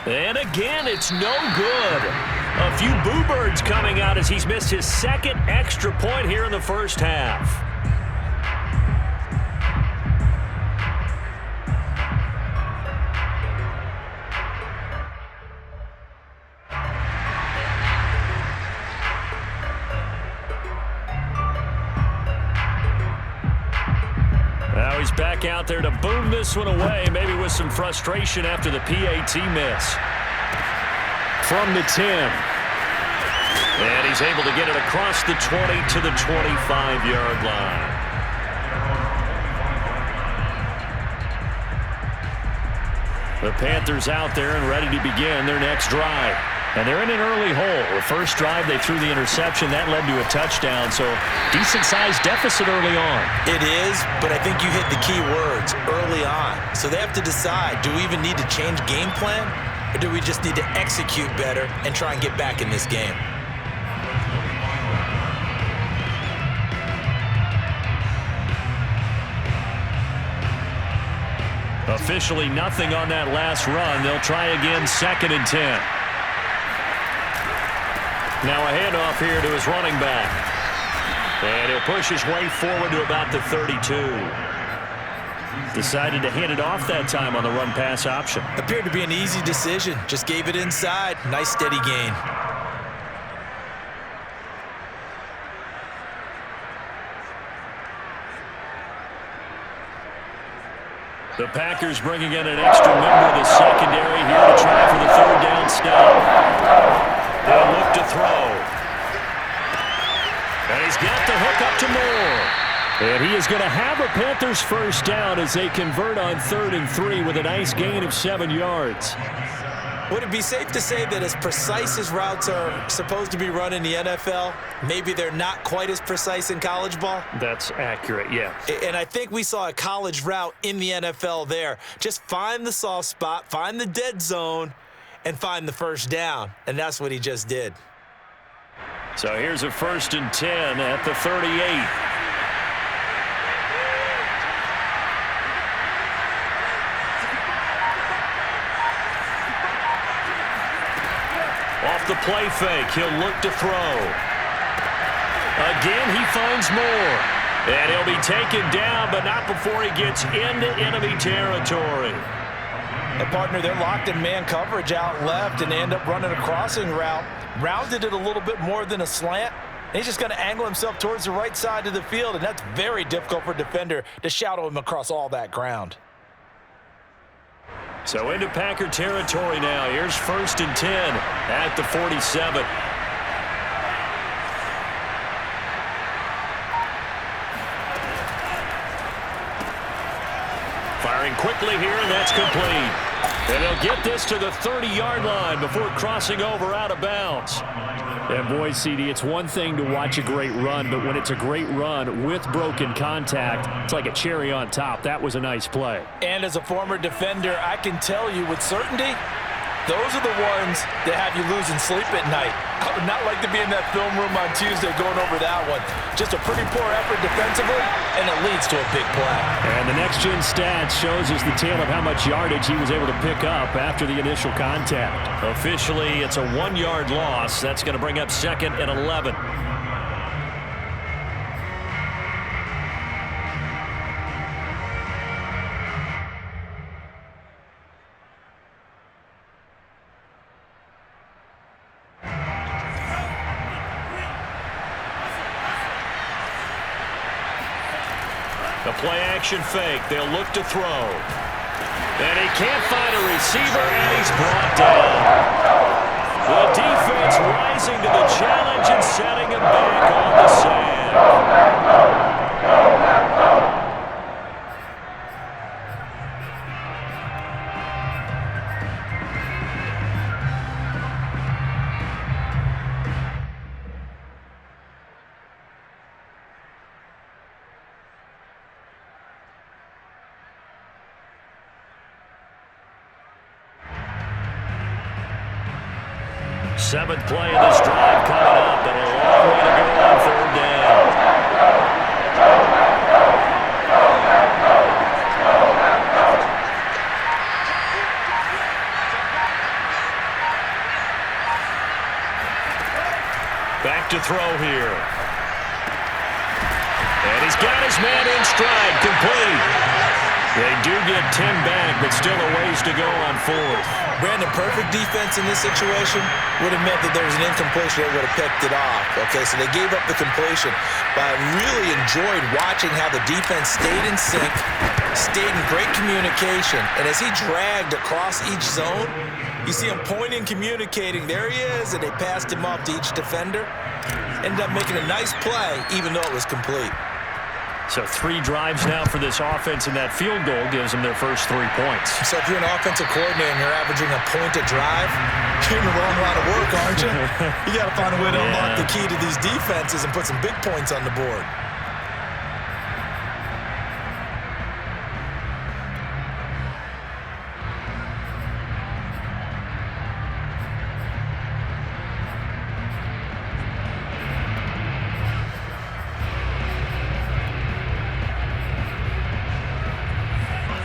And again, it's no good. A few boo birds coming out as he's missed his second extra point here in the first half. Now he's back out there to boom this one away, maybe with some frustration after the PAT miss. From the 10. And he's able to get it across the 20 to the 25-yard line. The Panthers out there and ready to begin their next drive. And they're in an early hole. The first drive, they threw the interception. That led to a touchdown, so decent-sized deficit early on. It is, but I think you hit the key words, early on. So they have to decide, do we even need to change game plan, or do we just need to execute better and try and get back in this game? Officially nothing on that last run. They'll try again, 2nd and 10. Now a handoff here to his running back. And he'll push his way forward to about the 32. Decided to hand it off that time on the run-pass option. Appeared to be an easy decision. Just gave it inside. Nice steady gain. The Packers bringing in an extra member of the secondary here to try for the 3rd down stop. They'll look to throw. And he's got the hook up to Moore. And he is going to have a Panthers first down as they convert on 3rd and 3 with a nice gain of 7 yards. Would it be safe to say that as precise as routes are supposed to be run in the NFL, maybe they're not quite as precise in college ball? That's accurate, yeah. And I think we saw a college route in the NFL there. Just find the soft spot, find the dead zone, and find the first down. And that's what he just did. So here's a 1st and 10 at the 38. Off the play fake, he'll look to throw. Again, he finds Moore. And he'll be taken down, but not before he gets into enemy territory. And partner, they're locked in man coverage out left, and they end up running a crossing route. Rounded it a little bit more than a slant. And he's just going to angle himself towards the right side of the field, and that's very difficult for a defender to shadow him across all that ground. So into Packer territory now. Here's 1st and 10 at the 47. Firing quickly here, and that's complete. And he'll get this to the 30-yard line before crossing over out of bounds. And boy, CD, it's one thing to watch a great run, but when it's a great run with broken contact, it's like a cherry on top. That was a nice play. And as a former defender, I can tell you with certainty, those are the ones that have you losing sleep at night. I would not like to be in that film room on Tuesday going over that one. Just a pretty poor effort defensively, and it leads to a big play. And the next-gen stats shows us the tale of how much yardage he was able to pick up after the initial contact. Officially, it's a 1-yard loss. That's going to bring up 2nd and 11. The play-action fake. They'll look to throw. And he can't find a receiver, and he's brought down. The defense rising to the challenge and setting him back on the sand. Seventh play of this drive coming up, and a long way to go on 3rd down. throw here. And he's got his man in stride, complete. They do get 10 back, but still a ways to go on fourth. Brandon, perfect defense in this situation would have meant that there was an incompletion. They would have picked it off. Okay, so they gave up the completion. But I really enjoyed watching how the defense stayed in sync, stayed in great communication. And as he dragged across each zone, you see him pointing, communicating. There he is, and they passed him off to each defender. Ended up making a nice play, even though it was complete. So 3 drives now for this offense, and that field goal gives them their first 3 points. So if you're an offensive coordinator and you're averaging a point a drive, you're in the wrong line of work, aren't you? You got to find a way to unlock the key to these defenses and put some big points on the board.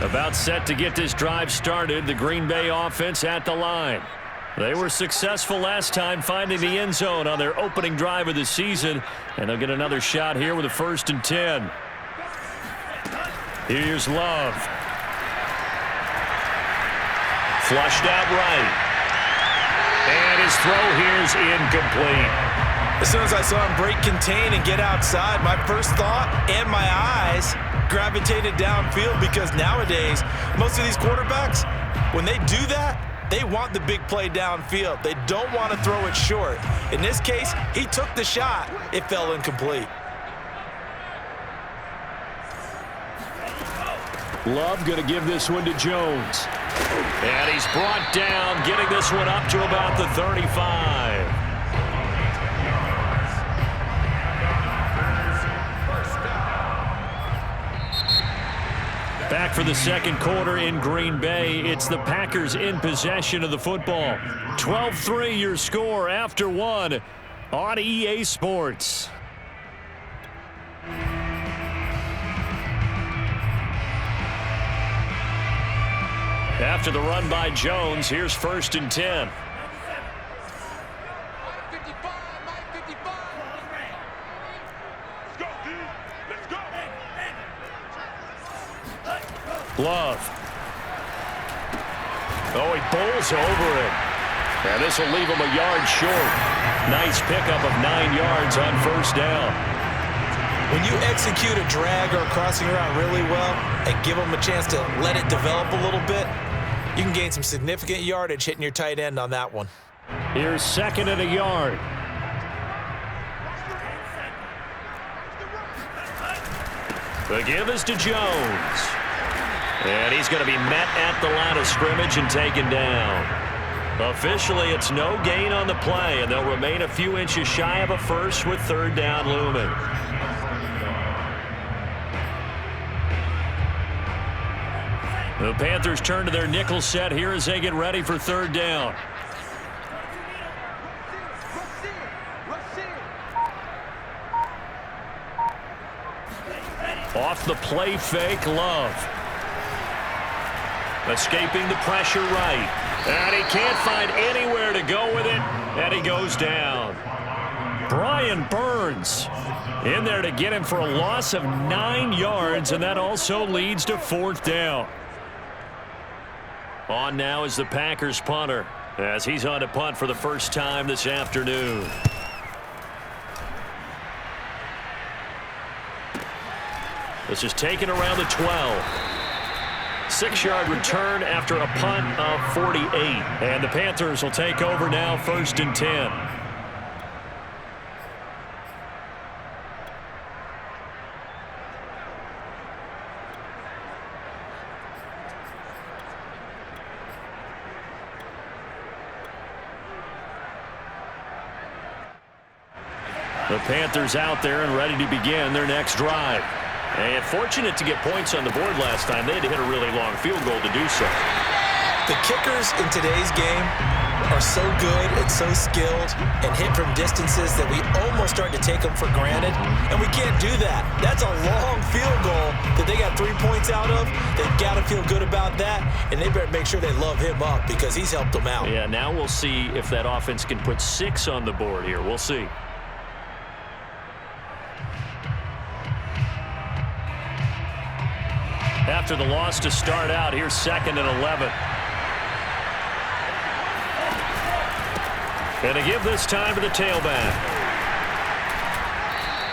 About set to get this drive started, the Green Bay offense at the line. They were successful last time finding the end zone on their opening drive of the season, and they'll get another shot here with a 1st and 10. Here's Love. Flushed out right. And his throw here's incomplete. As soon as I saw him break contain and get outside, my first thought and my eyes gravitated downfield, because nowadays, most of these quarterbacks, when they do that, they want the big play downfield. They don't want to throw it short. In this case, he took the shot. It fell incomplete. Love going to give this one to Jones. And he's brought down, getting this one up to about the 35. Back for the second quarter in Green Bay. It's the Packers in possession of the football. 12-3 your score after 1 on EA Sports. After the run by Jones, here's 1st and 10. Love. Oh, he bowls over it. And this will leave him a yard short. Nice pickup of 9 yards on 1st down. When you execute a drag or a crossing route really well and give them a chance to let it develop a little bit, you can gain some significant yardage hitting your tight end on that one. Here's 2nd and a yard. The give is to Jones. And he's going to be met at the line of scrimmage and taken down. Officially, it's no gain on the play, and they'll remain a few inches shy of a first with 3rd down looming. The Panthers turn to their nickel set here as they get ready for 3rd down. Off the play fake, Love. Escaping the pressure right. And he can't find anywhere to go with it. And he goes down. Brian Burns in there to get him for a loss of 9 yards. And that also leads to 4th down. On now is the Packers punter, as he's on to punt for the first time this afternoon. This is taken around the 12. 6-yard return after a punt of 48. And the Panthers will take over now, 1st and 10. The Panthers out there and ready to begin their next drive. And fortunate to get points on the board last time. They had to hit a really long field goal to do so. The kickers in today's game are so good and so skilled and hit from distances that we almost start to take them for granted. And we can't do that. That's a long field goal that they got 3 points out of. They've got to feel good about that. And they better make sure they love him up because he's helped them out. Yeah, now we'll see if that offense can put 6 on the board here. We'll see. after the loss to start out. Here's 2nd and 11. And to give this time to the tailback.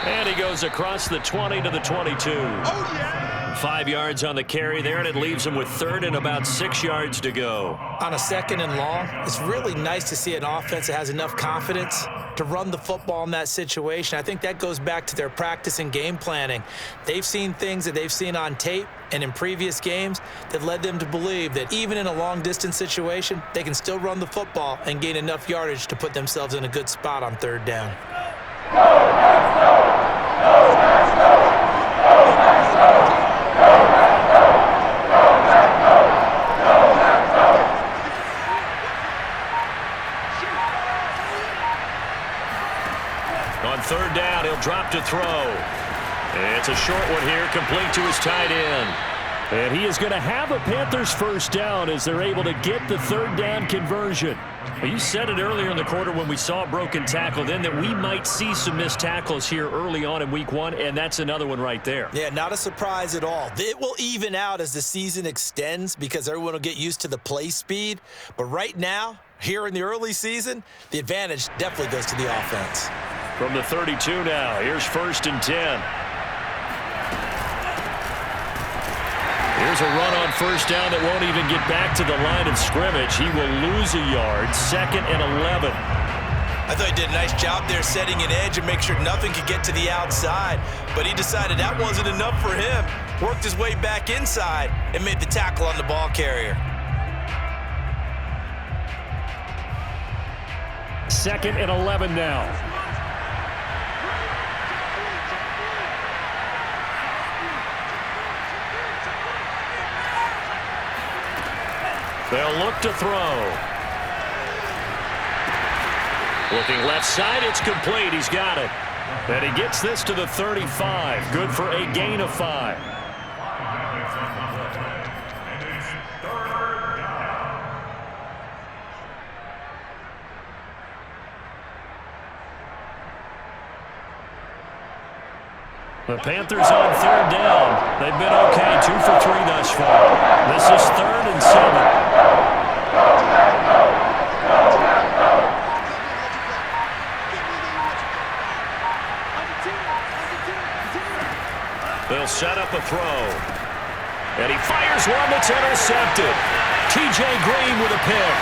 And he goes across the 20 to the 22. Oh, yeah! 5 yards on the carry there, and it leaves him with 3rd and about 6 yards to go. On a 2nd and long, it's really nice to see an offense that has enough confidence to run the football in that situation. I think that goes back to their practice and game planning. They've seen things that they've seen on tape and in previous games that led them to believe that even in a long-distance situation, they can still run the football and gain enough yardage to put themselves in a good spot on 3rd down. On 3rd down, he'll drop to throw. It's a short one here, complete to his tight end. And he is going to have a Panthers 1st down as they're able to get the 3rd down conversion. Well, you said it earlier in the quarter when we saw a broken tackle then that we might see some missed tackles here early on in week 1, and that's another one right there. Yeah, not a surprise at all. It will even out as the season extends because everyone will get used to the play speed. But right now, here in the early season, the advantage definitely goes to the offense. From the 32 now, here's 1st and 10. Here's a run on 1st down that won't even get back to the line of scrimmage. He will lose a yard, 2nd and 11. I thought he did a nice job there setting an edge and make sure nothing could get to the outside. But he decided that wasn't enough for him. Worked his way back inside and made the tackle on the ball carrier. 2nd and 11 now. They'll look to throw. Looking left side, it's complete. He's got it. And he gets this to the 35. Good for a gain of 5. The Panthers on 3rd down. They've been okay, 2 for 3 thus far. This is 3rd and 7. They'll set up a throw. And he fires one that's intercepted. T.J. Green with a pick.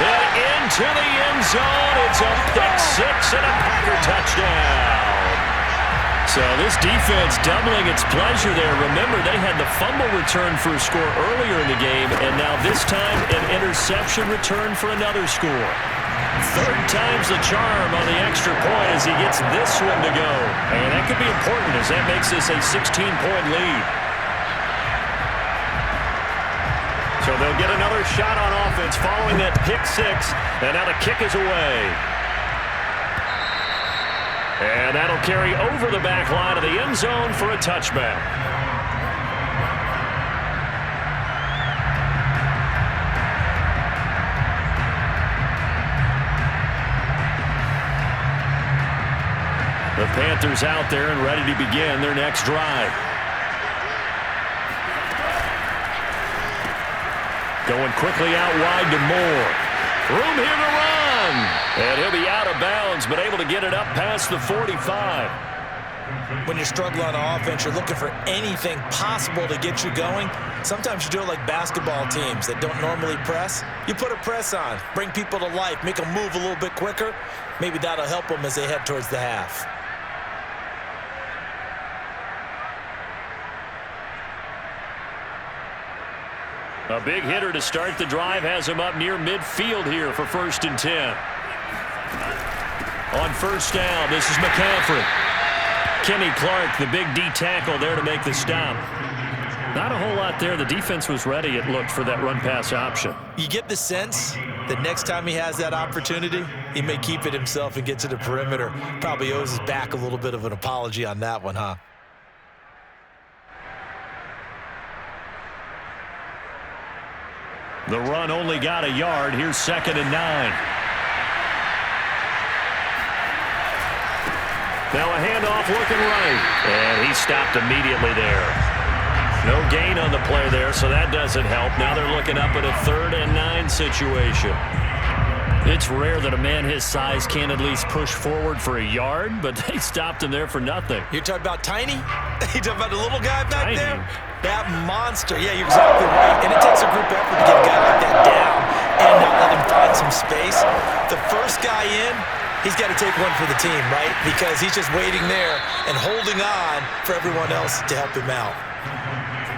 And into the end zone. It's a pick 6 and a Packer touchdown. So this defense doubling its pleasure there. Remember, they had the fumble return for a score earlier in the game, and now this time an interception return for another score. 3rd time's the charm on the extra point as he gets this one to go. And that could be important as that makes this a 16-point lead. So they'll get another shot on offense following that pick 6, and now the kick is away. And that'll carry over the back line of the end zone for a touchback. The Panthers out there and ready to begin their next drive. Going quickly out wide to Moore. Room here to run. And he'll be out of bounds, but able to get it up past the 45. When you're struggling on offense, you're looking for anything possible to get you going. Sometimes you do it like basketball teams that don't normally press. You put a press on, bring people to life, make them move a little bit quicker. Maybe that'll help them as they head towards the half. A big hitter to start the drive has him up near midfield here for 1st and 10. On 1st down, this is McCaffrey. Kenny Clark, the big D tackle there to make the stop. Not a whole lot there. The defense was ready, it looked, for that run-pass option. You get the sense that next time he has that opportunity, he may keep it himself and get to the perimeter. Probably owes his back a little bit of an apology on that one, huh? The run only got a yard. Here's 2nd and 9. Now a handoff looking right. And he stopped immediately there. No gain on the play there, so that doesn't help. Now they're looking up at a 3rd and 9 situation. It's rare that a man his size can't at least push forward for a yard, but they stopped him there for nothing. You're talking about Tiny? You talking about the little guy back Tiny. there? That monster. Yeah, you're exactly right. And it takes a group effort to get a guy like that down and not let him find some space. The first guy in, he's got to take one for the team, right? Because he's just waiting there and holding on for everyone else to help him out.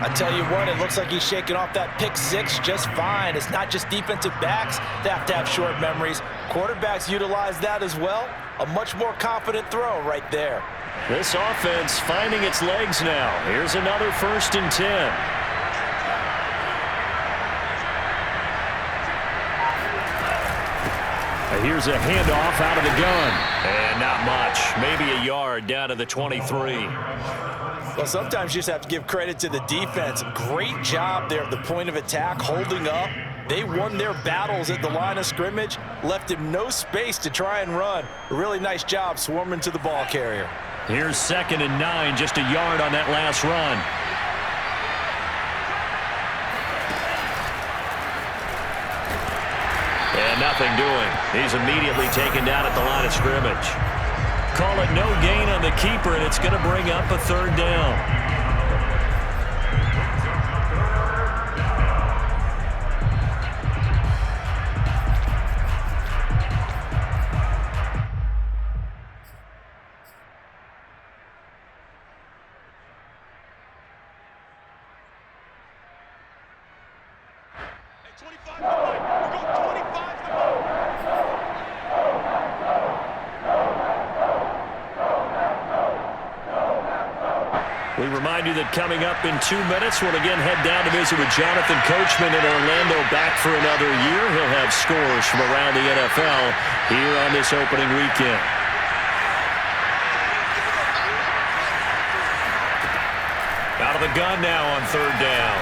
I tell you what, it looks like he's shaking off that pick 6 just fine. It's not just defensive backs that have to have short memories. Quarterbacks utilize that as well. A much more confident throw right there. This offense finding its legs now. Here's another 1st and 10. Here's a handoff out of the gun. And not much. Maybe a yard down to the 23. Well, sometimes you just have to give credit to the defense. Great job there at the point of attack, holding up. They won their battles at the line of scrimmage, left him no space to try and run. A really nice job swarming to the ball carrier. Here's 2nd and 9, just a yard on that last run. And nothing doing. He's immediately taken down at the line of scrimmage. Call it no gain on the keeper, and it's going to bring up a 3rd down. We remind you that coming up in 2 minutes, we'll again head down to visit with Jonathan Coachman in Orlando, back for another year. He'll have scores from around the NFL here on this opening weekend. Out of the gun now on 3rd down.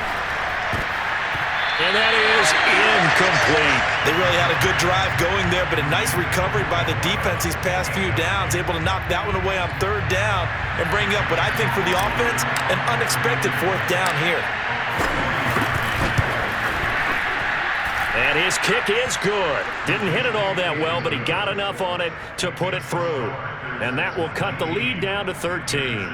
And that is incomplete. They really had a good drive going there, but a nice recovery by the defense these past few downs, able to knock that one away on 3rd down and bring up what I think for the offense, an unexpected 4th down here. And his kick is good. Didn't hit it all that well, but he got enough on it to put it through. And that will cut the lead down to 13.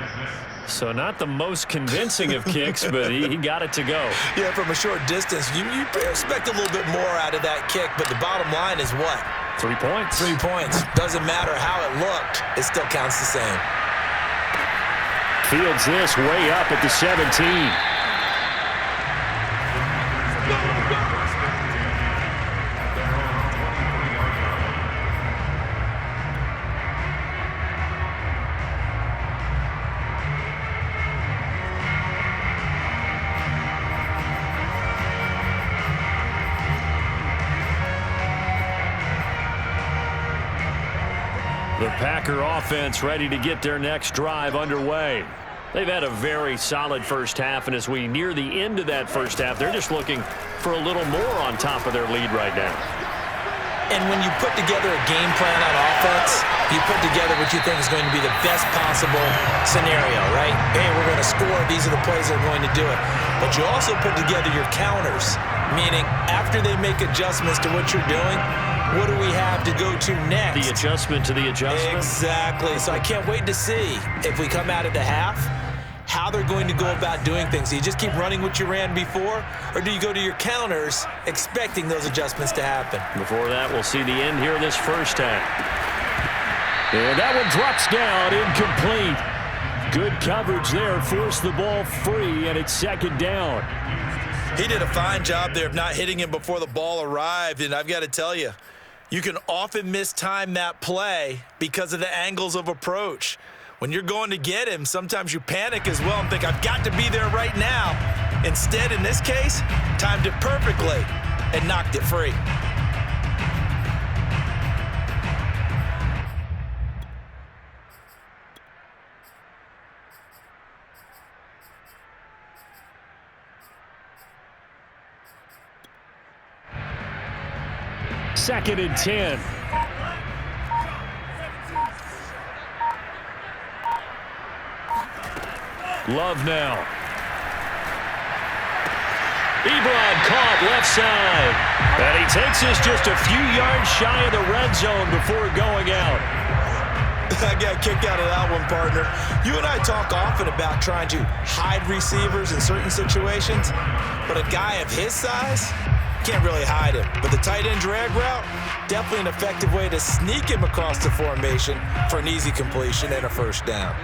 So not the most convincing of kicks, but he got it to go. Yeah, from a short distance, you expect a little bit more out of that kick, but the bottom line is what? 3 points. 3 points. Doesn't matter how it looked. It still counts the same. Fields this way up at the 17. The Packer offense ready to get their next drive underway. They've had a very solid first half, and as we near the end of that first half, they're just looking for a little more on top of their lead right now. And when you put together a game plan on offense, you put together what you think is going to be the best possible scenario, right? Hey, we're going to score. These are the plays that are going to do it. But you also put together your counters, meaning after they make adjustments to what you're doing, what do we have to go to next? The adjustment to the adjustment? Exactly. So I can't wait to see if we come out of the half, how they're going to go about doing things. Do you just keep running what you ran before, or do you go to your counters expecting those adjustments to happen? Before that, we'll see the end here in this first half. And that one drops down, incomplete. Good coverage there, forced the ball free, and it's 2nd down. He did a fine job there of not hitting him before the ball arrived, and I've got to tell you, you can often mistime that play because of the angles of approach. When you're going to get him, sometimes you panic as well and think, I've got to be there right now. Instead, in this case, timed it perfectly and knocked it free. Second and 10. Love now. Ebron caught left side. And he takes this just a few yards shy of the red zone before going out. I got kicked out of that one, partner. You and I talk often about trying to hide receivers in certain situations, but a guy of his size can't really hide him. But the tight end drag route, definitely an effective way to sneak him across the formation for an easy completion and a first down.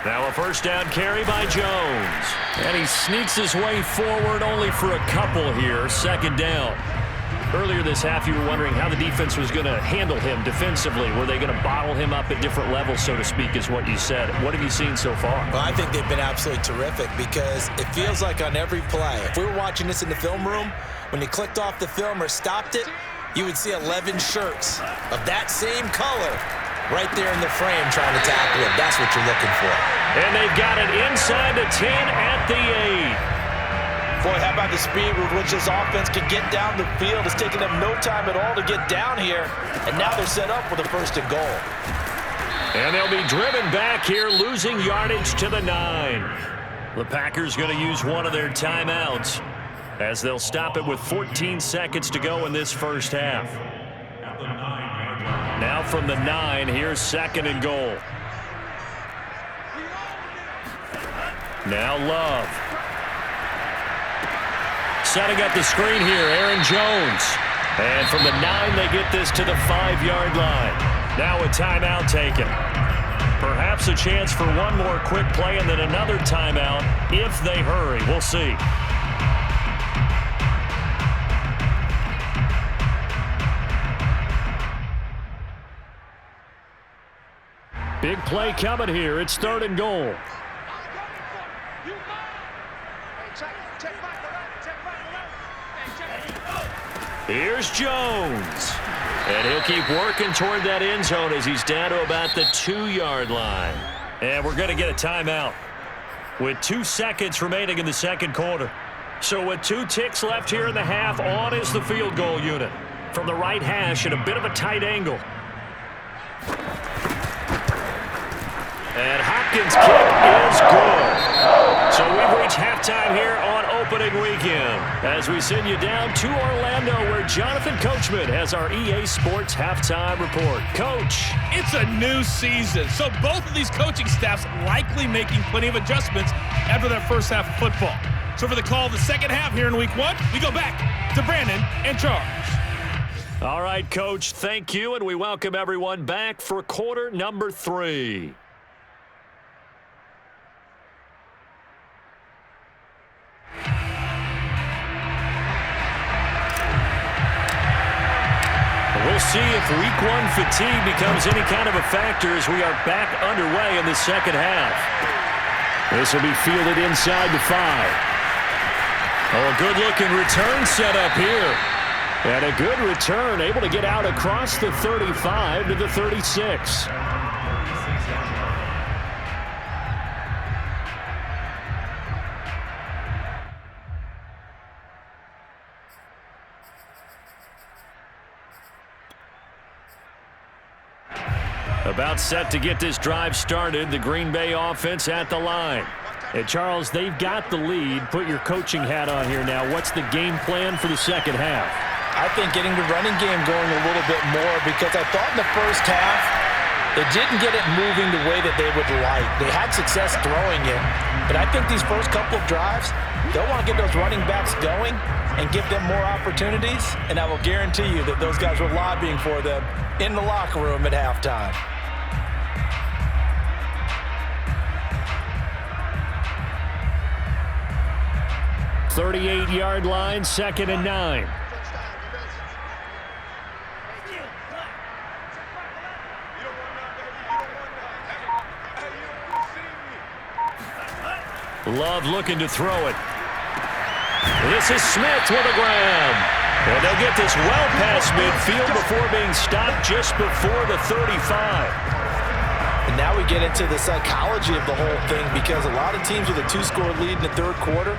Now a first down carry by Jones. And he sneaks his way forward only for a couple here. Second down. Earlier this half, you were wondering how the defense was going to handle him defensively. Were they going to bottle him up at different levels, so to speak, is what you said. What have you seen so far? Well, I think they've been absolutely terrific because it feels like on every play, if we were watching this in the film room, when you clicked off the film or stopped it, you would see 11 shirts of that same color right there in the frame trying to tackle him. That's what you're looking for. And they've got it inside the 10 at the 8. Boy, how about the speed with which this offense can get down the field? It's taking them no time at all to get down here. And now they're set up with a first and goal. And they'll be driven back here, losing yardage to the 9. The Packers going to use one of their timeouts as they'll stop it with 14 seconds to go in this first half. Now from the 9, here's second and goal. Now Love. Setting up the screen here, Aaron Jones. And from the 9, they get this to the 5-yard line. Now a timeout taken. Perhaps a chance for one more quick play and then another timeout if they hurry. We'll see. Big play coming here. It's third and goal. Here's Jones. And he'll keep working toward that end zone as he's down to about the 2-yard line. And we're going to get a timeout with 2 seconds remaining in the second quarter. So with 2 ticks left here in the half, on is the field goal unit. From the right hash at a bit of a tight angle. And Hopkins' kick is good. So we've reached halftime here on opening weekend as we send you down to Orlando where Jonathan Coachman has our EA Sports halftime report. Coach. It's a new season, so both of these coaching staffs likely making plenty of adjustments after that first half of football. So for the call of the second half here in week 1, we go back to Brandon and Charles. All right, Coach, thank you, and we welcome everyone back for quarter number 3. We'll see if week 1 fatigue becomes any kind of a factor as we are back underway in the second half. This will be fielded inside the 5. Oh, a good-looking return set up here. And a good return, able to get out across the 35 to the 36. About set to get this drive started, the Green Bay offense at the line. And Charles, they've got the lead. Put your coaching hat on here now. What's the game plan for the second half? I think getting the running game going a little bit more because I thought in the first half they didn't get it moving the way that they would like. They had success throwing it, but I think these first couple of drives, they'll want to get those running backs going and give them more opportunities, and I will guarantee you that those guys were lobbying for them in the locker room at halftime. 38-yard line, second and 9. Love looking to throw it. This is Smith with a grab. And they'll get this well past midfield before being stopped just before the 35. And now we get into the psychology of the whole thing because a lot of teams with a 2-score lead in the third quarter,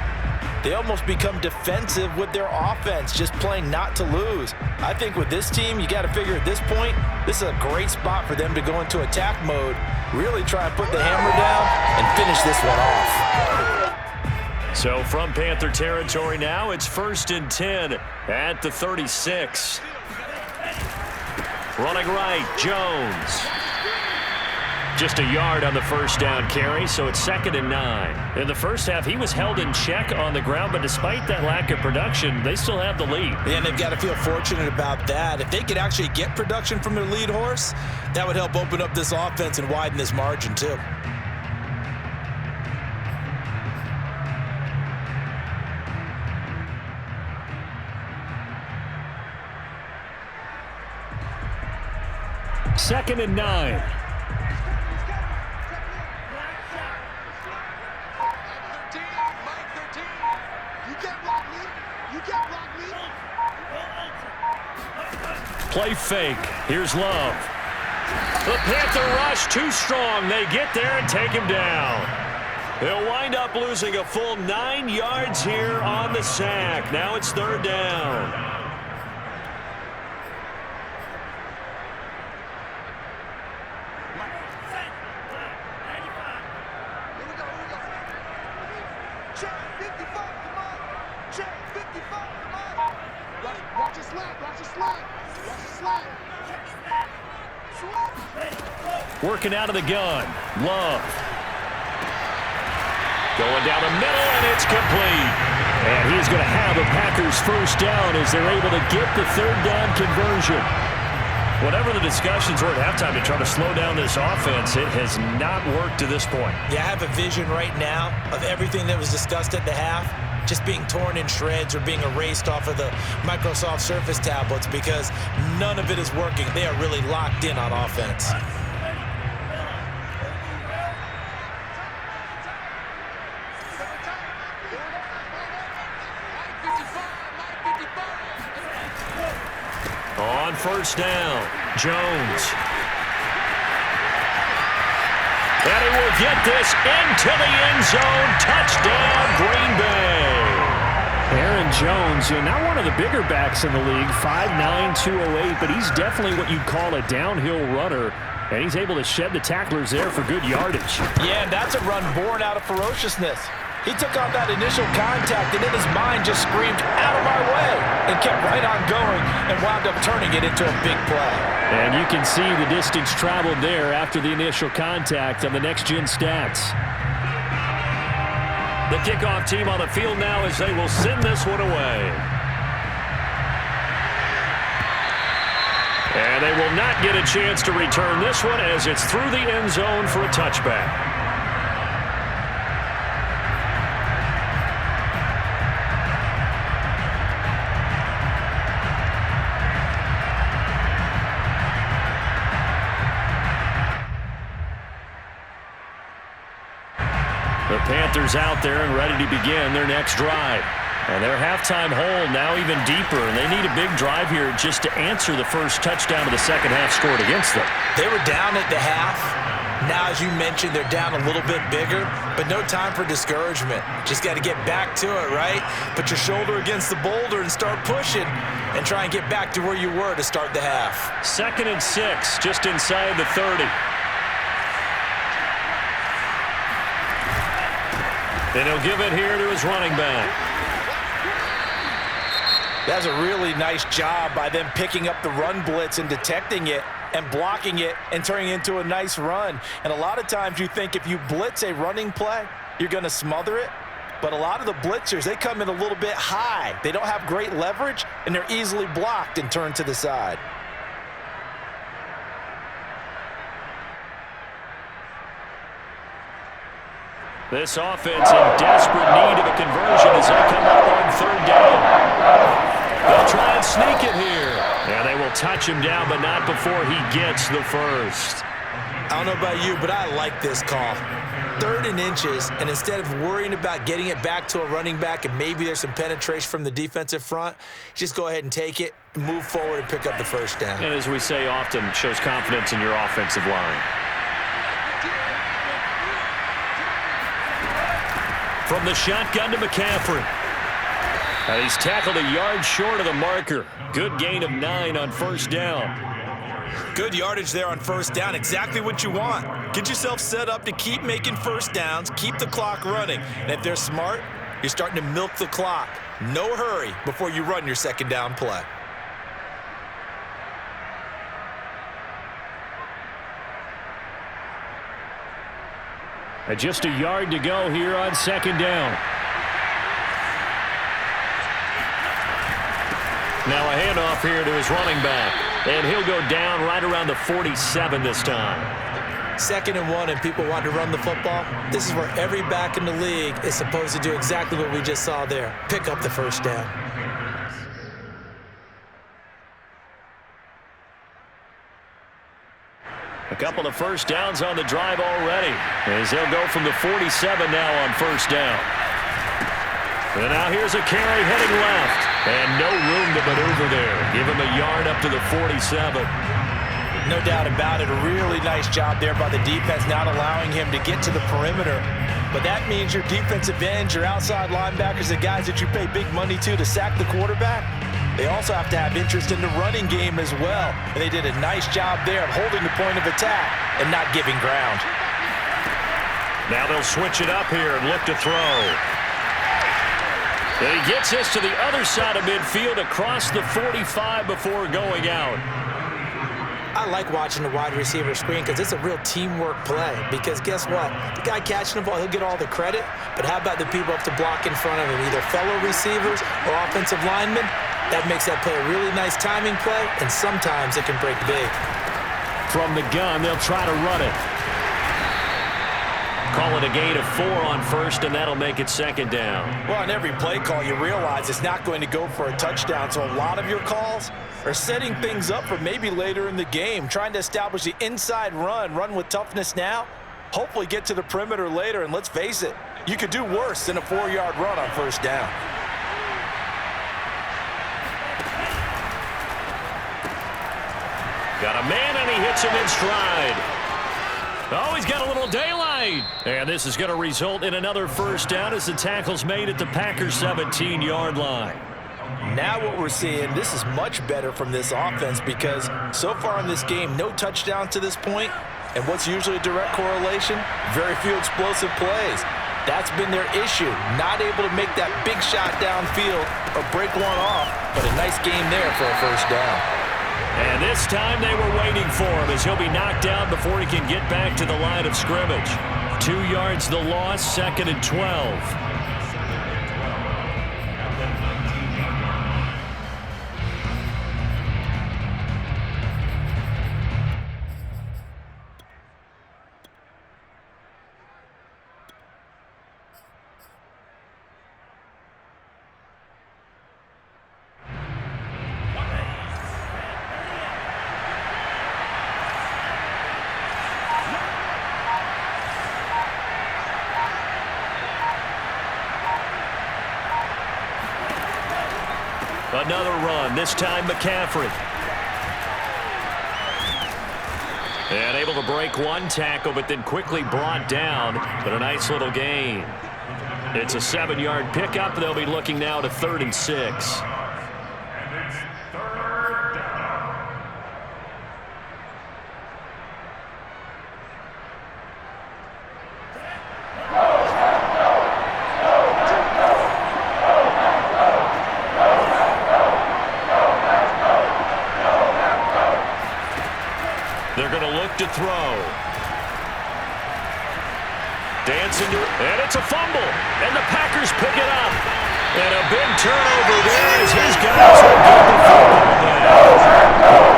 they almost become defensive with their offense, just playing not to lose. I think with this team, you got to figure at this point, this is a great spot for them to go into attack mode, really try and put the hammer down and finish this one off. So from Panther territory now, it's 1st and 10 at the 36. Running right, Jones. Just a yard on the first down carry, so it's 2nd and 9. In the first half, he was held in check on the ground, but despite that lack of production, they still have the lead. Yeah, and they've got to feel fortunate about that. If they could actually get production from their lead horse, that would help open up this offense and widen this margin too. Second and 9. Play fake. Here's Love. The Panther rush too strong. They get there and take him down. They'll wind up losing a full 9 yards here on the sack. Now it's 3rd down. Working out of the gun. Love. Going down the middle, and it's complete. And he's going to have a Packers first down as they're able to get the 3rd down conversion. Whatever the discussions were at halftime to try to slow down this offense, it has not worked to this point. Yeah, I have a vision right now of everything that was discussed at the half just being torn in shreds or being erased off of the Microsoft Surface tablets because none of it is working. They are really locked in on offense. On first down, Jones. And he will get this into the end zone. Touchdown, Green Bay. Aaron Jones, not one of the bigger backs in the league, 5'9", 208, but he's definitely what you'd call a downhill runner. And he's able to shed the tacklers there for good yardage. Yeah, and that's a run born out of ferociousness. He took on that initial contact and in his mind just screamed, "Out of my way," and kept right on going and wound up turning it into a big play. And you can see the distance traveled there after the initial contact on the next-gen stats. The kickoff team on the field now as they will send this one away. And they will not get a chance to return this one as it's through the end zone for a touchback. The Panthers out there and ready to begin their next drive. And their halftime hole now even deeper, and they need a big drive here just to answer the first touchdown of the second half scored against them. They were down at the half. Now, as you mentioned, they're down a little bit bigger, but no time for discouragement. Just got to get back to it, right? Put your shoulder against the boulder and start pushing and try and get back to where you were to start the half. 2nd and 6, just inside the 30. And he'll give it here to his running back. That's a really nice job by them picking up the run blitz and detecting it and blocking it and turning it into a nice run. And a lot of times you think if you blitz a running play, you're going to smother it. But a lot of the blitzers, they come in a little bit high. They don't have great leverage, and they're easily blocked and turned to the side. This offense in desperate need of a conversion as they come up on 3rd down. They'll try and sneak it here. And they will touch him down, but not before he gets the first. I don't know about you, but I like this call. 3rd and inches, and instead of worrying about getting it back to a running back and maybe there's some penetration from the defensive front, just go ahead and take it, move forward, and pick up the first down. And as we say often, shows confidence in your offensive line. From the shotgun to McCaffrey. He's tackled a yard short of the marker. Good gain of 9 on first down. Good yardage there on first down. Exactly what you want. Get yourself set up to keep making first downs, keep the clock running. And if they're smart, you're starting to milk the clock. No hurry before you run your second down play. And just a yard to go here on second down. Now a handoff here to his running back. And he'll go down right around the 47 this time. 2nd and 1 and people want to run the football. This is where every back in the league is supposed to do exactly what we just saw there. Pick up the first down. A couple of first downs on the drive already, as they'll go from the 47 now on first down. And now here's a carry heading left. And no room to maneuver there. Give him a yard up to the 47. No doubt about it. A really nice job there by the defense, not allowing him to get to the perimeter. But that means your defensive ends, your outside linebackers, the guys that you pay big money to sack the quarterback, they also have to have interest in the running game as well. And they did a nice job there of holding the point of attack and not giving ground. Now they'll switch it up here and look to throw. And he gets this to the other side of midfield across the 45 before going out. I like watching the wide receiver screen because it's a real teamwork play. Because guess what? The guy catching the ball, he'll get all the credit. But how about the people up to block in front of him, either fellow receivers or offensive linemen? That makes that play a really nice timing play, and sometimes it can break big. From the gun, they'll try to run it. Call it a gain of 4 on first, and that'll make it second down. Well, on every play call, you realize it's not going to go for a touchdown. So a lot of your calls are setting things up for maybe later in the game, trying to establish the inside run with toughness now, hopefully get to the perimeter later. And let's face it, you could do worse than a 4-yard run on first down. Got a man, and he hits him in stride. Oh, he's got a little daylight. And this is going to result in another first down as the tackle's made at the Packers' 17-yard line. Now what we're seeing, this is much better from this offense because so far in this game, no touchdown to this point. And what's usually a direct correlation? Very few explosive plays. That's been their issue. Not able to make that big shot downfield or break one off, but a nice game there for a first down. And this time they were waiting for him as he'll be knocked down before he can get back to the line of scrimmage. 2 yards the loss, 2nd and 12. Another run, this time McCaffrey. And able to break one tackle, but then quickly brought down. But a nice little gain. It's a 7-yard pickup. They'll be looking now to 3rd and 6. They're going to look to throw. Dancing to it, and it's a fumble. And the Packers pick it up. And a big turnover there as his guys will get the football back.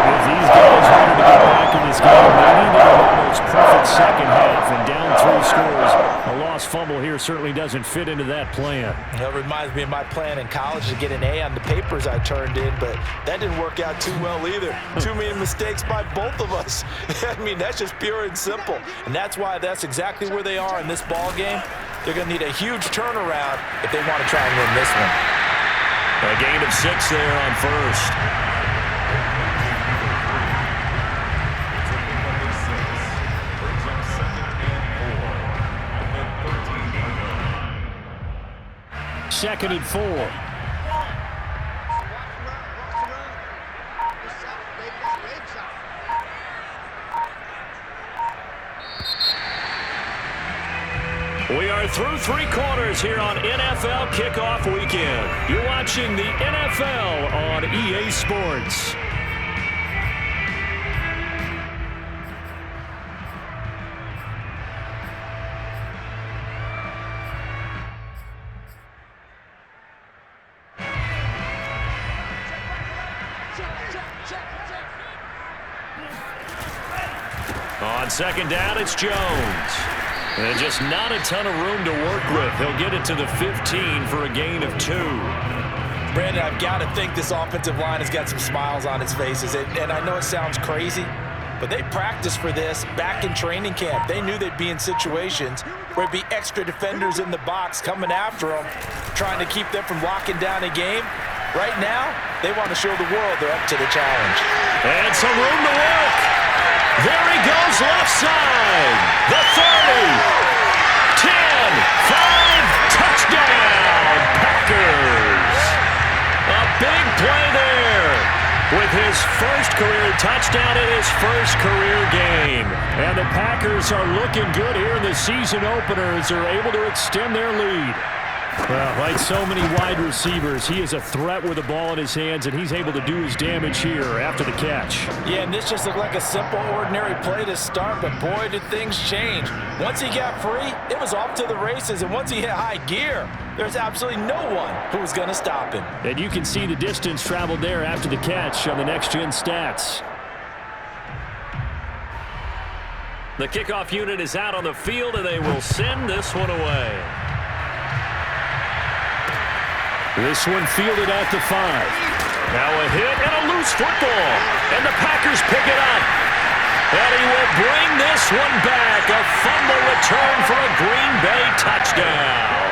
If these guys wanted to get back in this game, they needed an almost perfect second half. And down 3 scores, a lost fumble here certainly doesn't fit into that plan. It reminds me of my plan in college to get an A on the papers I turned in, but that didn't work out too well either. Too many mistakes by both of us. I mean, that's just pure and simple. And that's why that's exactly where they are in this ball game. They're going to need a huge turnaround if they want to try and win this one. A gain of 6 there on first. Second and 4. We're through three quarters here on NFL Kickoff Weekend. You're watching the NFL on EA Sports. On second down, it's Jones. And just not a ton of room to work with. He'll get it to the 15 for a gain of 2. Brandon, I've got to think this offensive line has got some smiles on its faces. And I know it sounds crazy, but they practiced for this back in training camp. They knew they'd be in situations where it'd be extra defenders in the box coming after them, trying to keep them from locking down a game. Right now, they want to show the world they're up to the challenge. And some room to work. There he goes, left side. The 30, 10, 5, touchdown, Packers. A big play there with his first career touchdown in his first career game. And the Packers are looking good here in the season opener as they're able to extend their lead. Well, like so many wide receivers, he is a threat with the ball in his hands, and he's able to do his damage here after the catch. Yeah, and this just looked like a simple, ordinary play to start, but boy, did things change. Once he got free, it was off to the races, and once he hit high gear, there's absolutely no one who was going to stop him. And you can see the distance traveled there after the catch on the next-gen stats. The kickoff unit is out on the field, and they will send this one away. This one fielded at the 5. Now a hit and a loose football. And the Packers pick it up. And he will bring this one back. A fumble return for a Green Bay touchdown.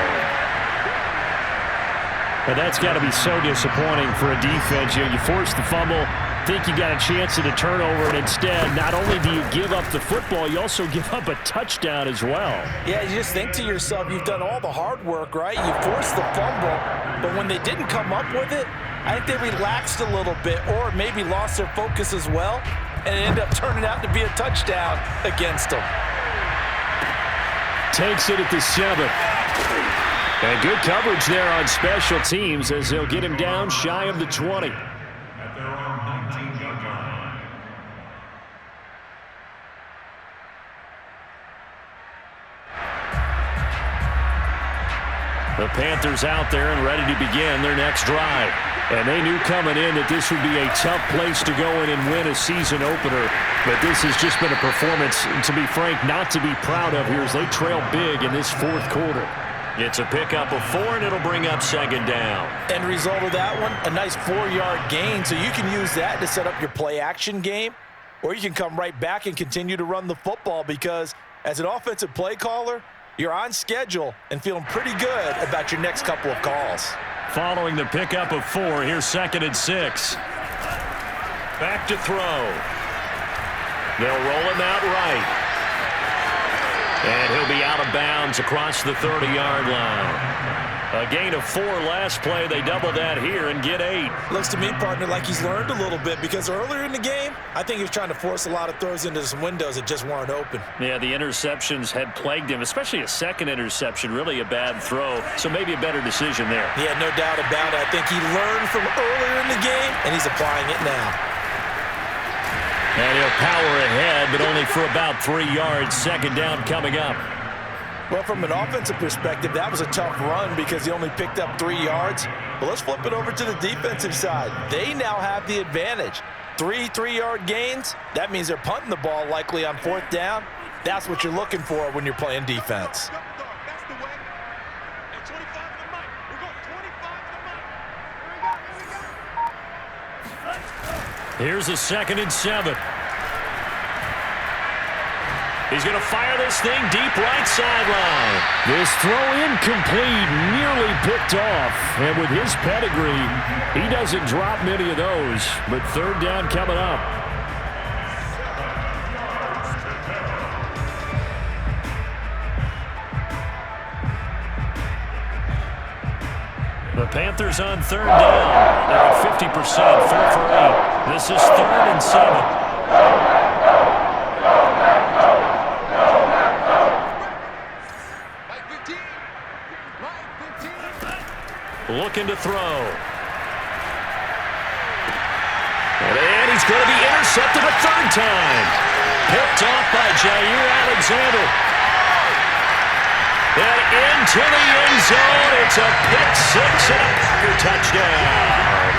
And that's got to be so disappointing for a defense. You force the fumble, think you got a chance at a turnover, and instead, not only do you give up the football, you also give up a touchdown as well. Yeah, you just think to yourself, you've done all the hard work, right? You forced the fumble, but when they didn't come up with it, I think they relaxed a little bit or maybe lost their focus as well, and it ended up turning out to be a touchdown against them. Takes it at the 7. And good coverage there on special teams as they'll get him down shy of the 20. The Panthers out there and ready to begin their next drive. And they knew coming in that this would be a tough place to go in and win a season opener. But this has just been a performance, to be frank, not to be proud of here as they trail big in this fourth quarter. It's a pickup of 4, and it'll bring up second down. End result of that one, a nice 4-yard gain. So you can use that to set up your play-action game, or you can come right back and continue to run the football because as an offensive play caller, you're on schedule and feeling pretty good about your next couple of calls. Following the pickup of 4, here's 2nd and 6. Back to throw. They'll roll him out right. And he'll be out of bounds across the 30-yard line. A gain of 4 last play. They double that here and get 8. Looks to me, partner, like he's learned a little bit because earlier in the game, I think he was trying to force a lot of throws into some windows that just weren't open. Yeah, the interceptions had plagued him, especially a second interception, really a bad throw. So maybe a better decision there. Yeah, no doubt about it. I think he learned from earlier in the game, and he's applying it now. And he'll power ahead, but only for about 3 yards. Second down coming up. Well, from an offensive perspective, that was a tough run because he only picked up 3 yards. But let's flip it over to the defensive side. They now have the advantage. 3 3-yard gains, that means they're punting the ball likely on 4th down. That's what you're looking for when you're playing defense. Here's a 2nd and 7. He's going to fire this thing deep right sideline. This throw incomplete, nearly picked off. And with his pedigree, he doesn't drop many of those. But 3rd down coming up. The Panthers on 3rd down. They're at 50%, 4 for 8. This is 3rd and 7. looking to throw. And he's going to be intercepted a third time. Picked off by Jair Alexander. And into the end zone. It's a pick six and a touchdown.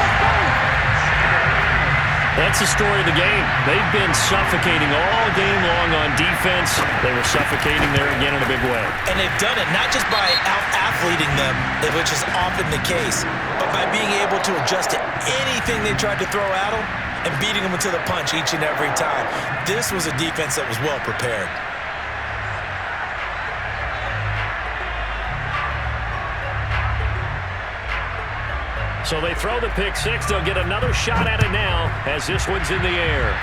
That's the story of the game. They've been suffocating all game long on defense. They were suffocating there again in a big way. And they've done it not just by out-athleting them, which is often the case, but by being able to adjust to anything they tried to throw at them and beating them into the punch each and every time. This was a defense that was well prepared. So they throw the pick six. They'll get another shot at it now as this one's in the air.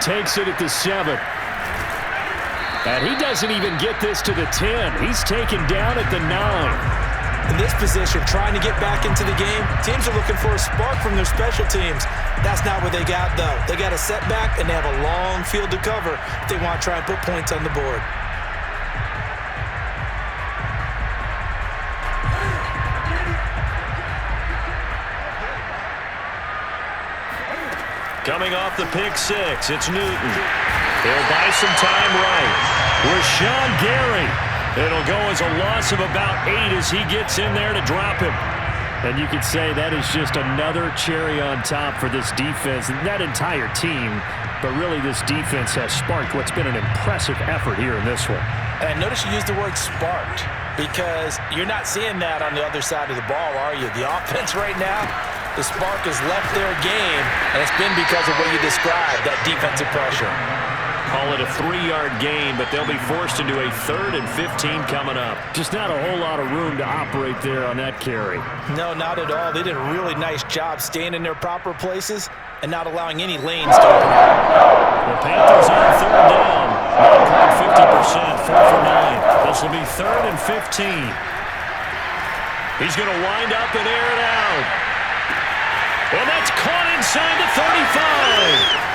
Takes it at the 7. And he doesn't even get this to the 10. He's taken down at the 9. In this position, trying to get back into the game, teams are looking for a spark from their special teams. That's not what they got, though. They got a setback, and they have a long field to cover if they want to try and put points on the board. Coming off the pick six, it's Newton. He'll buy some time right. Rashawn Gary. It'll go as a loss of about 8 as he gets in there to drop him. And you could say that is just another cherry on top for this defense, that entire team. But really, this defense has sparked what's been an impressive effort here in this one. And notice you used the word sparked, because you're not seeing that on the other side of the ball, are you? The offense right now, the spark has left their game, and it's been because of what you described, that defensive pressure. Call it a 3-yard gain, but they'll be forced into a 3rd and 15 coming up. Just not a whole lot of room to operate there on that carry. No, not at all. They did a really nice job staying in their proper places and not allowing any lanes to open up. The Panthers on 3rd down. Not quite 50%, 4 for 9. This will be 3rd and 15. He's going to wind up and air it out. And that's caught inside the 35.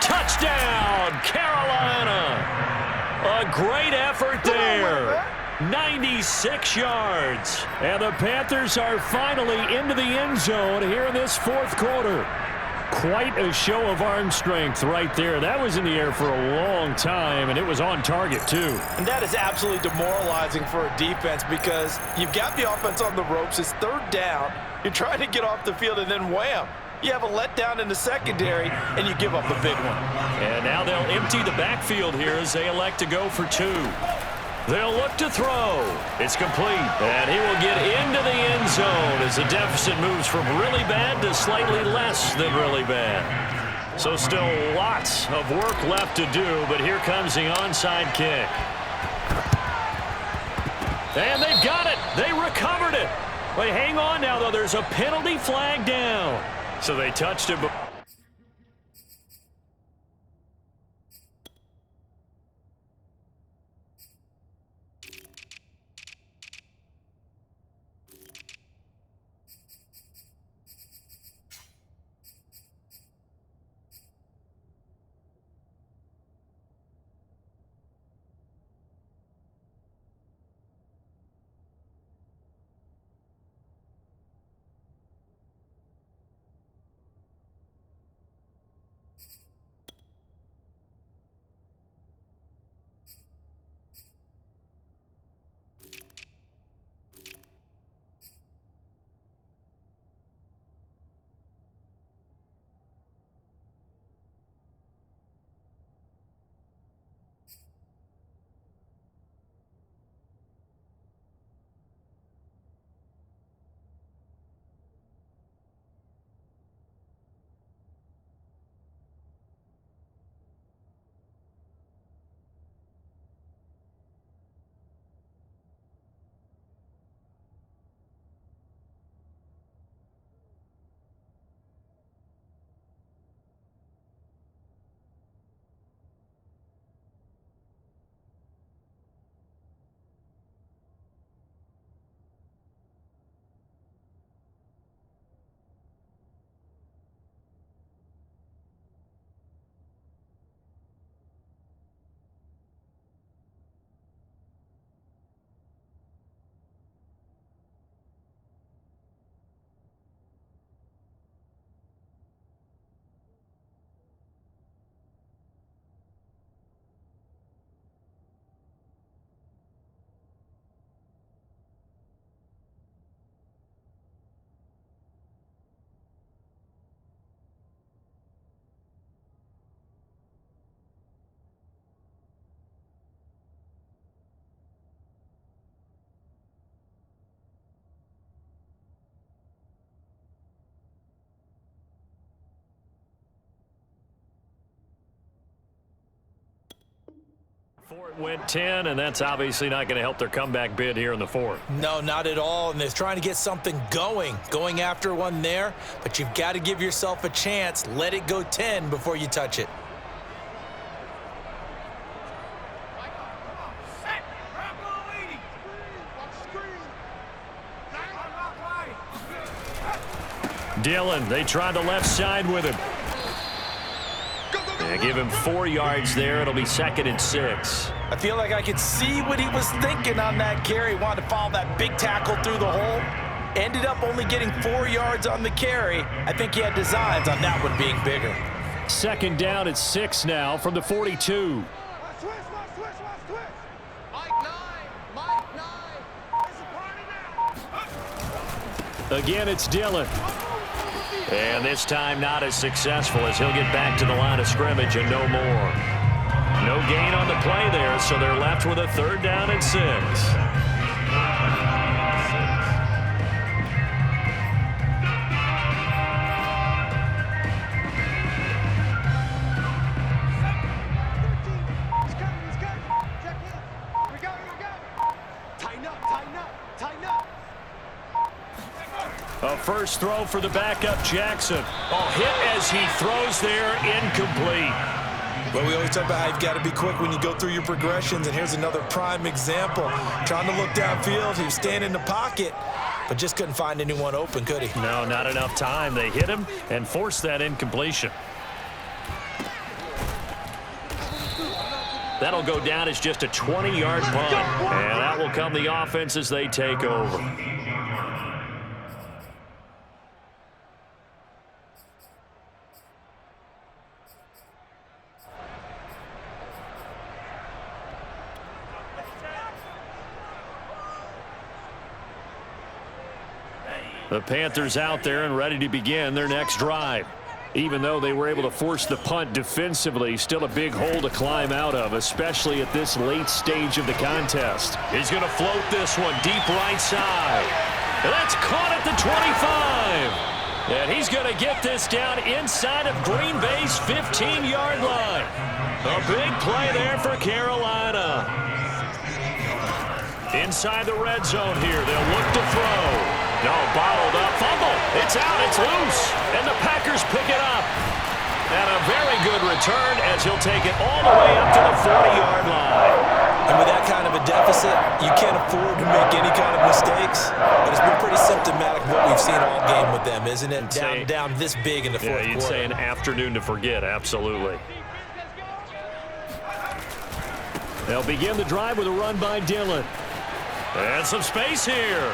Touchdown, Carolina. A great effort there. 96 yards. And the Panthers are finally into the end zone here in this 4th quarter. Quite a show of arm strength right there. That was in the air for a long time, and it was on target, too. And that is absolutely demoralizing for a defense, because you've got the offense on the ropes. It's 3rd down. You're trying to get off the field, and then wham, you have a letdown in the secondary, and you give up a big one. And now they'll empty the backfield here as they elect to go for 2. They'll look to throw. It's complete. And he will get into the end zone as the deficit moves from really bad to slightly less than really bad. So still lots of work left to do, but here comes the onside kick. And they've got it. They recovered it. Wait, hang on now, though. There's a penalty flag down. So they touched it. Before it went 10, and that's obviously not going to help their comeback bid here in the fourth. No, not at all, and they're trying to get something going after one there, but you've got to give yourself a chance. Let it go 10 before you touch it. Dillon, they tried the left side with him. They give him 4 yards there. It'll be 2nd and 6. I feel like I could see what he was thinking on that carry. Wanted to follow that big tackle through the hole. Ended up only getting 4 yards on the carry. I think he had designs on that one being bigger. 2nd down at 6 now from the 42. Again, it's Dillon. And this time not as successful as he'll get back to the line of scrimmage and no more. No gain on the play there, so they're left with a 3rd down and 6. A first throw for the backup, Jackson. Hit as he throws there, incomplete. Well, we always talk about how you've got to be quick when you go through your progressions, and here's another prime example. Trying to look downfield, he was standing in the pocket, but just couldn't find anyone open, could he? No, not enough time. They hit him and forced that incompletion. That'll go down as just a 20-yard punt, and that will come the offense as they take over. The Panthers out there and ready to begin their next drive. Even though they were able to force the punt defensively, still a big hole to climb out of, especially at this late stage of the contest. He's going to float this one deep right side. And that's caught at the 25. And he's going to get this down inside of Green Bay's 15-yard line. A big play there for Carolina. Inside the red zone here, they'll look to throw. No, bottled up, fumble. It's out, it's loose. And the Packers pick it up. And a very good return as he'll take it all the way up to the 40-yard line. And with that kind of a deficit, you can't afford to make any kind of mistakes. But it's been pretty symptomatic of what we've seen all game with them, isn't it? Down this big in the fourth quarter. You'd say an afternoon to forget, absolutely. They'll begin the drive with a run by Dillon. And some space here.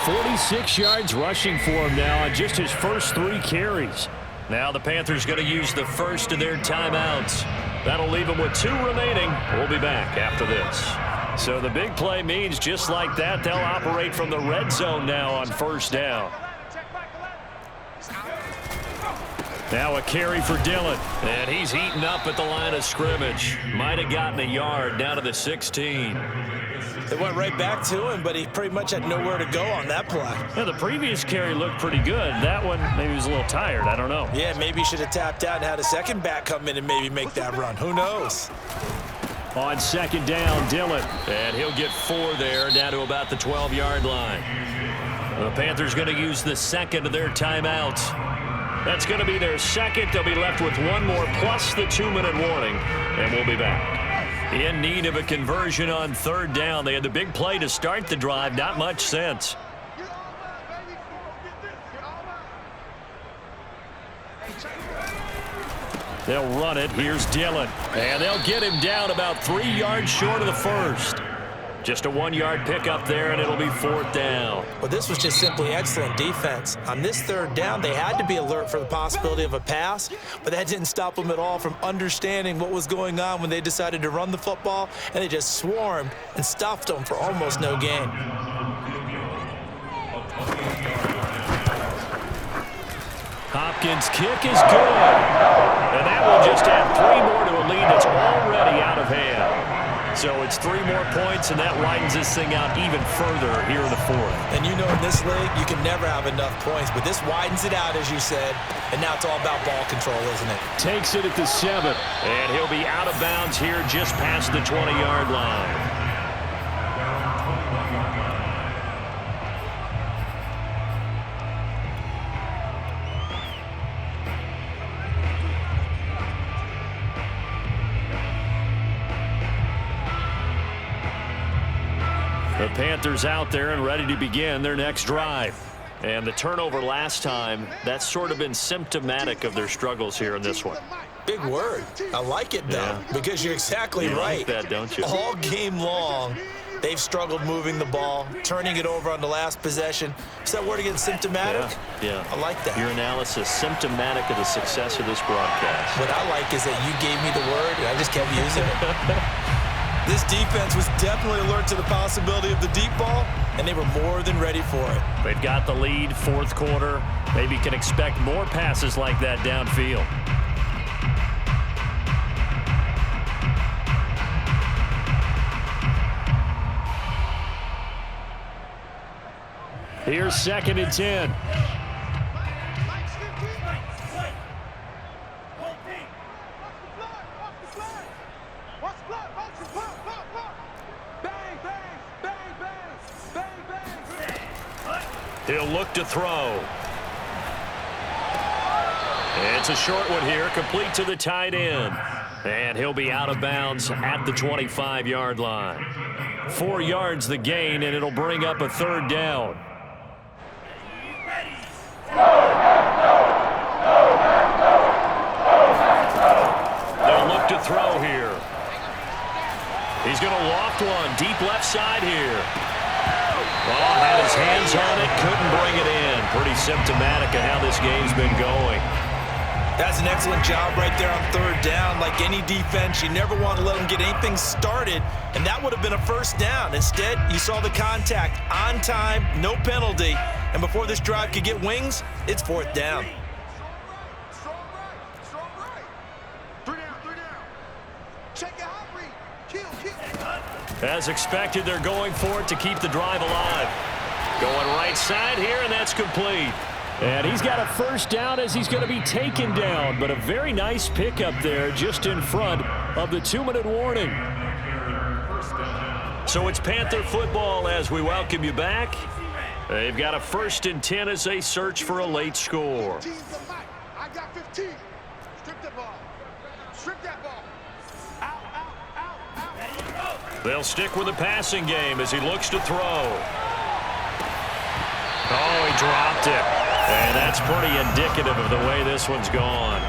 46 yards rushing for him now on just his first 3 carries. Now the Panthers going to use the first of their timeouts. That'll leave them with 2 remaining. We'll be back after this. So the big play means just like that, they'll operate from the red zone now on first down. Now a carry for Dillon. And he's eaten up at the line of scrimmage. Might have gotten a yard down to the 16. They went right back to him, but he pretty much had nowhere to go on that play. Yeah, the previous carry looked pretty good. That one, maybe he was a little tired. I don't know. Yeah, maybe he should have tapped out and had a second back come in and maybe make that run. Who knows? On second down, Dillon. And he'll get 4 there, down to about the 12-yard line. The Panthers going to use the second of their timeouts. That's going to be their second. They'll be left with 1 more plus the 2-minute warning, and we'll be back. In need of a conversion on third down. They had the big play to start the drive. Not much sense. They'll run it. Here's Dillon. And they'll get him down about 3 yards short of the first. Just a 1-yard pickup there, and it'll be 4th down. Well, this was just simply excellent defense. On this third down, they had to be alert for the possibility of a pass, but that didn't stop them at all from understanding what was going on when they decided to run the football, and they just swarmed and stuffed them for almost no gain. Hopkins' kick is good. And that will just add 3 more to a lead that's already out of hand. So it's 3 more points, and that widens this thing out even further here in the 4th. And you know in this league, you can never have enough points, but this widens it out, as you said, and now it's all about ball control, isn't it? Takes it at the 7, and he'll be out of bounds here just past the 20-yard line. The Panthers out there and ready to begin their next drive. And the turnover last time, that's sort of been symptomatic of their struggles here in this one. Big word. I like it, though, because you're exactly right. Like that, don't you? All game long, they've struggled moving the ball, turning it over on the last possession. Is that word again, symptomatic? Yeah. I like that. Your analysis, symptomatic of the success of this broadcast. What I like is that you gave me the word, and I just kept using it. This defense was definitely alert to the possibility of the deep ball, and they were more than ready for it. They've got the lead, 4th quarter. Maybe can expect more passes like that downfield. Here's 2nd and 10. He'll look to throw. It's a short one here, complete to the tight end. And he'll be out of bounds at the 25-yard line. 4 yards the gain, and it'll bring up a 3rd down. They'll look to throw here. He's going to loft one, deep left side here. Oh, had his hands on it, couldn't bring it in. Pretty symptomatic of how this game's been going. That's an excellent job right there on 3rd down. Like any defense, you never want to let them get anything started, and that would have been a 1st down. Instead, you saw the contact on time, no penalty, and before this drive could get wings, it's 4th down. As expected, they're going for it to keep the drive alive. Going right side here, and that's complete. And he's got a 1st down as he's going to be taken down, but a very nice pickup there just in front of the 2-minute warning. So it's Panther football as we welcome you back. They've got a 1st and 10 as they search for a late score. I got 15. Strip that ball. Strip that ball. Out. They'll stick with the passing game as he looks to throw. Oh, he dropped it. And that's pretty indicative of the way this one's gone.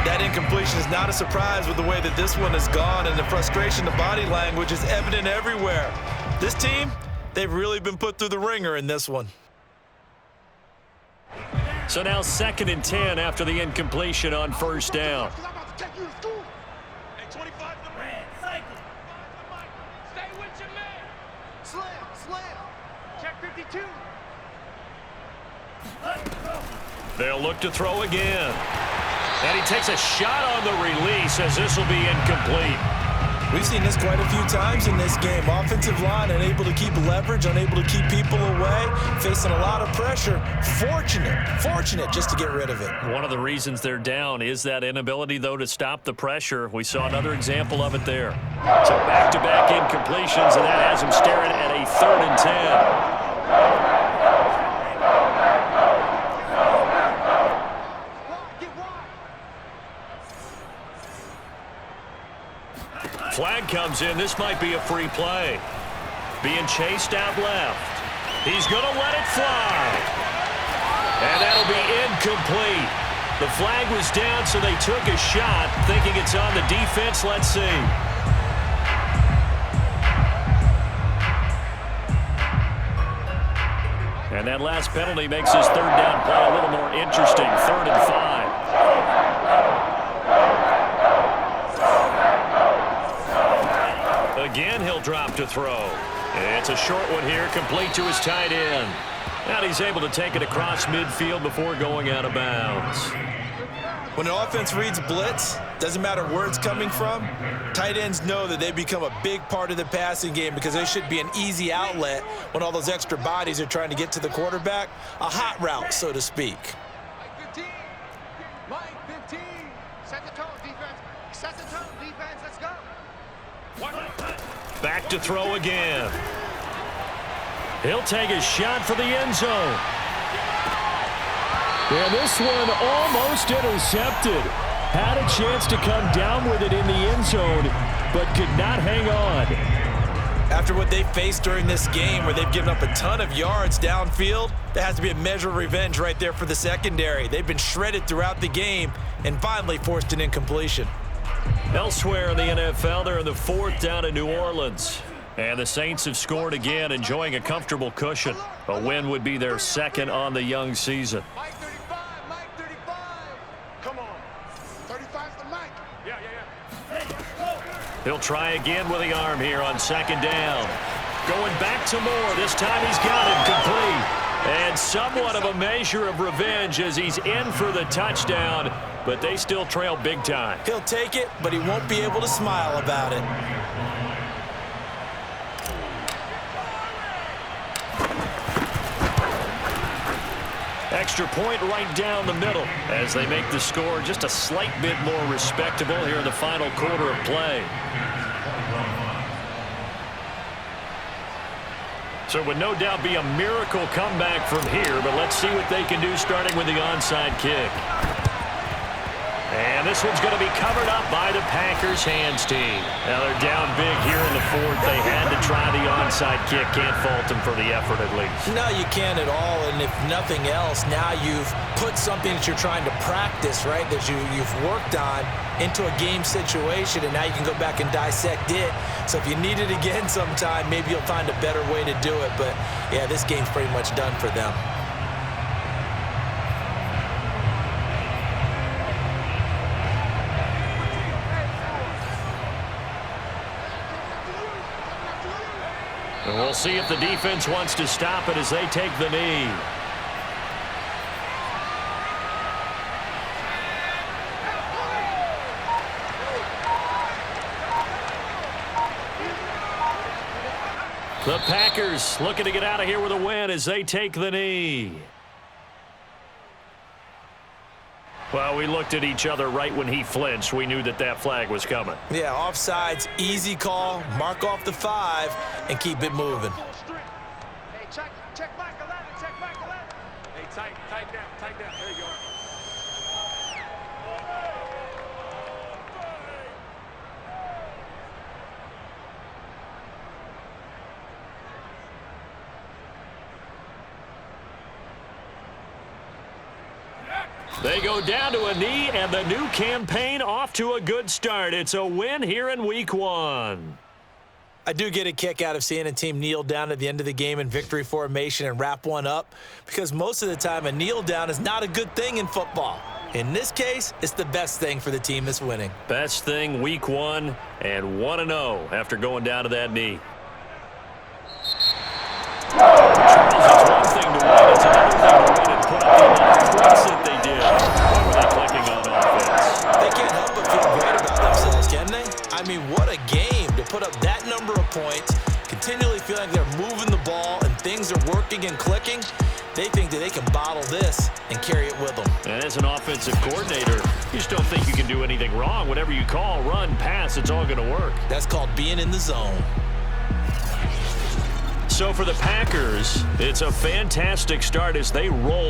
That incompletion is not a surprise with the way that this one has gone, and the frustration, the body language is evident everywhere. This team, they've really been put through the ringer in this one. So now 2nd and 10 after the incompletion on 1st down. They'll look to throw again. And he takes a shot on the release as this will be incomplete. We've seen this quite a few times in this game. Offensive line unable to keep leverage, unable to keep people away, facing a lot of pressure. Fortunate just to get rid of it. One of the reasons they're down is that inability, though, to stop the pressure. We saw another example of it there. So back-to-back incompletions, and that has him staring at a 3rd and 10. Flag comes in. This might be a free play. Being chased out left. He's going to let it fly. And that'll be incomplete. The flag was down, so they took a shot, thinking it's on the defense. Let's see. And that last penalty makes his 3rd down play a little more interesting. 3rd and 5. Again, he'll drop to throw. It's a short one here, complete to his tight end. And he's able to take it across midfield before going out of bounds. When an offense reads blitz, doesn't matter where it's coming from, tight ends know that they become a big part of the passing game because they should be an easy outlet when all those extra bodies are trying to get to the quarterback. A hot route, so to speak. Mike 15. Mike 15. Set the tone, defense. Set the tone, defense. Let's go. Back to throw again. He'll take a shot for the end zone. And this one almost intercepted. Had a chance to come down with it in the end zone, but could not hang on. After what they faced during this game where they've given up a ton of yards downfield, there has to be a measure of revenge right there for the secondary. They've been shredded throughout the game and finally forced an incompletion. Elsewhere in the NFL, they're in the 4th down in New Orleans. And the Saints have scored again, enjoying a comfortable cushion. A win would be their 2nd on the young season. Mike 35. Mike 35. Come on. 35's the Mike. Yeah. He'll try again with the arm here on 2nd down. Going back to Moore. This time he's got it complete. And somewhat of a measure of revenge as he's in for the touchdown, but they still trail big time. He'll take it, but he won't be able to smile about it. Extra point right down the middle as they make the score just a slight bit more respectable here in the final quarter of play. So it would no doubt be a miracle comeback from here, but let's see what they can do starting with the onside kick. And this one's going to be covered up by the Packers hands team. Now they're down big here in the 4th. They had to try the onside kick. Can't fault them for the effort at least. No, you can't at all. And if nothing else, now you've put something that you're trying to practice, right, that you've worked on into a game situation, and now you can go back and dissect it. So if you need it again sometime, maybe you'll find a better way to do it. But, yeah, this game's pretty much done for them. And we'll see if the defense wants to stop it as they take the knee. The Packers looking to get out of here with a win as they take the knee. Well, we looked at each other right when he flinched. We knew that that flag was coming. Yeah, offsides, easy call, mark off the 5, and keep it moving. Hey, check back 11. Check back 11. Hey, tight down. There you go. They go down to a knee, and the new campaign off to a good start. It's a win here in Week 1. I do get a kick out of seeing a team kneel down at the end of the game in victory formation and wrap one up, because most of the time a kneel down is not a good thing in football. In this case, it's the best thing for the team that's winning. Best thing Week 1 and 1-0 after going down to that knee. Charles, it's one thing to win. It's another thing to win and put up the amount of points that they did. What were they clicking on offense? They can't help but feel great about themselves, can they? I mean, what a game to put up that number of points, continually feeling like they're moving the ball and things are working and clicking. They think that they can bottle this and carry it with them. And as an offensive coordinator, you just don't think you can do anything wrong. Whatever you call, run, pass, it's all going to work. That's called being in the zone. So for the Packers, it's a fantastic start as they roll